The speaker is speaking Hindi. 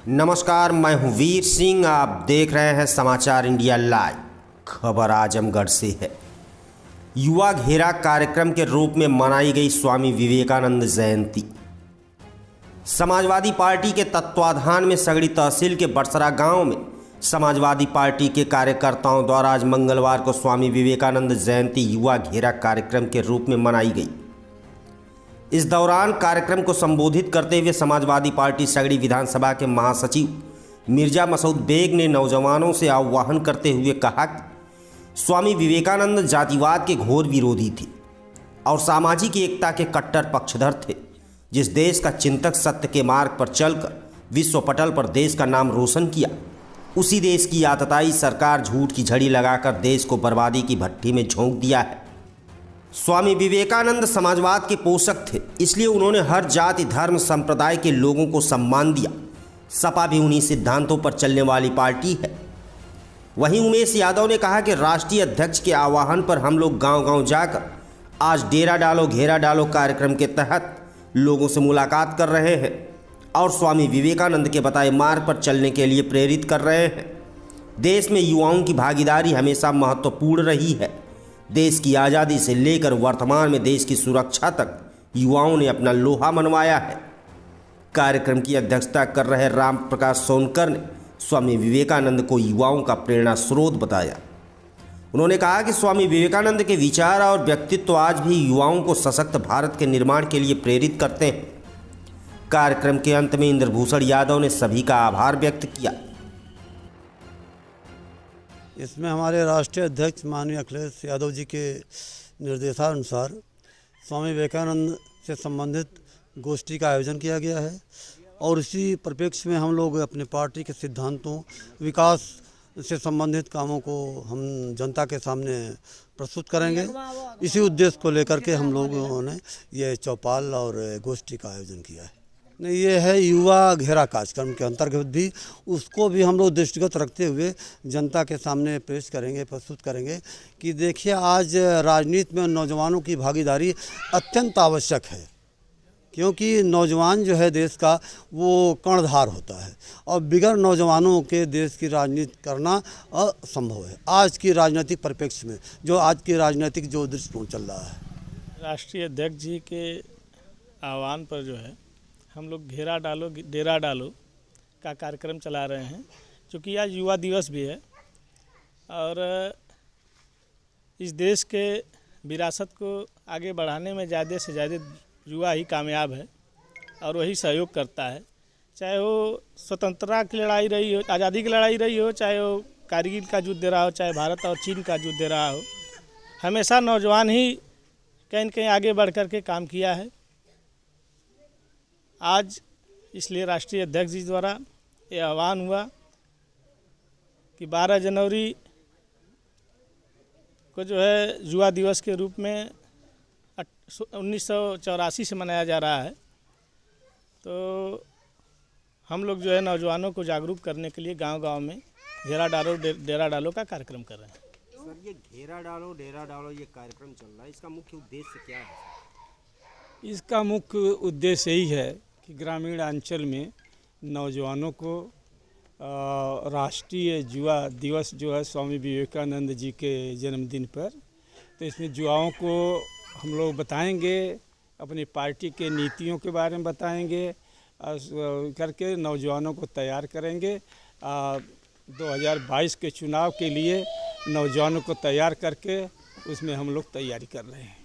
नमस्कार, मैं हूं वीर सिंह। आप देख रहे हैं समाचार इंडिया लाइव। खबर आजमगढ़ से है। युवा घेरा कार्यक्रम के रूप में मनाई गई स्वामी विवेकानंद जयंती। समाजवादी पार्टी के तत्वाधान में सगड़ी तहसील के बरसरा गांव में समाजवादी पार्टी के कार्यकर्ताओं द्वारा आज मंगलवार को स्वामी विवेकानंद जयंती युवा घेरा कार्यक्रम के रूप में मनाई गई। इस दौरान कार्यक्रम को संबोधित करते हुए समाजवादी पार्टी सगड़ी विधानसभा के महासचिव मिर्जा मसूद बेग ने नौजवानों से आह्वान करते हुए कहा कि स्वामी विवेकानंद जातिवाद के घोर विरोधी थे और सामाजिक एकता के कट्टर पक्षधर थे। जिस देश का चिंतक सत्य के मार्ग पर चलकर विश्व पटल पर देश का नाम रोशन किया, उसी देश की आतताई सरकार झूठ की झड़ी लगाकर देश को बर्बादी की भट्टी में झोंक दिया है। स्वामी विवेकानंद समाजवाद के पोषक थे, इसलिए उन्होंने हर जाति धर्म संप्रदाय के लोगों को सम्मान दिया। सपा भी उन्हीं सिद्धांतों पर चलने वाली पार्टी है। वहीं उमेश यादव ने कहा कि राष्ट्रीय अध्यक्ष के आह्वान पर हम लोग गांव-गांव जाकर आज डेरा डालो घेरा डालो कार्यक्रम के तहत लोगों से मुलाकात कर रहे हैं और स्वामी विवेकानंद के बताए मार्ग पर चलने के लिए प्रेरित कर रहे हैं। देश में युवाओं की भागीदारी हमेशा महत्वपूर्ण रही है। देश की आज़ादी से लेकर वर्तमान में देश की सुरक्षा तक युवाओं ने अपना लोहा मनवाया है। कार्यक्रम की अध्यक्षता कर रहे राम प्रकाश सोनकर ने स्वामी विवेकानंद को युवाओं का प्रेरणा स्रोत बताया। उन्होंने कहा कि स्वामी विवेकानंद के विचार और व्यक्तित्व आज भी युवाओं को सशक्त भारत के निर्माण के लिए प्रेरित करते हैं। कार्यक्रम के अंत में इंद्रभूषण यादव ने सभी का आभार व्यक्त किया। इसमें हमारे राष्ट्रीय अध्यक्ष माननीय अखिलेश यादव जी के निर्देशानुसार स्वामी विवेकानंद से संबंधित गोष्ठी का आयोजन किया गया है और इसी परिप्रेक्ष्य में हम लोग अपने पार्टी के सिद्धांतों, विकास से संबंधित कामों को हम जनता के सामने प्रस्तुत करेंगे। इसी उद्देश्य को लेकर के हम लोगों ने ये चौपाल और गोष्ठी का आयोजन किया है। नहीं, ये है युवा घेरा कार्यक्रम के अंतर्गत भी उसको भी हम लोग दृष्टिगत रखते हुए जनता के सामने पेश करेंगे, प्रस्तुत करेंगे कि देखिए आज राजनीति में नौजवानों की भागीदारी अत्यंत आवश्यक है, क्योंकि नौजवान जो है देश का वो कर्णधार होता है और बिगैर नौजवानों के देश की राजनीति करना असंभव है। आज की राजनीतिक परिप्रेक्ष्य में जो आज की राजनीतिक जो दृष्टिकोण चल रहा है, राष्ट्रीय अध्यक्ष जी के आह्वान पर जो है हम लोग घेरा डालो डेरा डालो का कार्यक्रम चला रहे हैं, क्योंकि आज युवा दिवस भी है और इस देश के विरासत को आगे बढ़ाने में ज़्यादा से ज़्यादा युवा ही कामयाब है और वही सहयोग करता है। चाहे वो स्वतंत्रता की लड़ाई रही हो, आज़ादी की लड़ाई रही हो, चाहे वो कारगिल का युद्ध दे रहा हो, चाहे भारत और चीन का युद्ध दे रहा हो, हमेशा नौजवान ही कहीं न कहीं आगे बढ़ कर के काम किया है। आज इसलिए राष्ट्रीय अध्यक्ष जी द्वारा ये आह्वान हुआ कि 12 जनवरी को जो है युवा दिवस के रूप में 1984 से मनाया जा रहा है। तो हम लोग जो है नौजवानों को जागरूक करने के लिए गांव-गांव में घेरा डालो डेरा डालो का कार्यक्रम कर रहे हैं। सर, ये घेरा डालो डेरा डालो ये कार्यक्रम चल रहा है, इसका मुख्य उद्देश्य क्या है? इसका मुख्य उद्देश्य यही है कि ग्रामीण अंचल में नौजवानों को राष्ट्रीय युवा दिवस जो है स्वामी विवेकानंद जी के जन्मदिन पर, तो इसमें युवाओं को हम लोग बताएंगे, अपनी पार्टी के नीतियों के बारे में बताएंगे करके नौजवानों को तैयार करेंगे। 2022 के चुनाव के लिए नौजवानों को तैयार करके उसमें हम लोग तैयारी कर रहे हैं।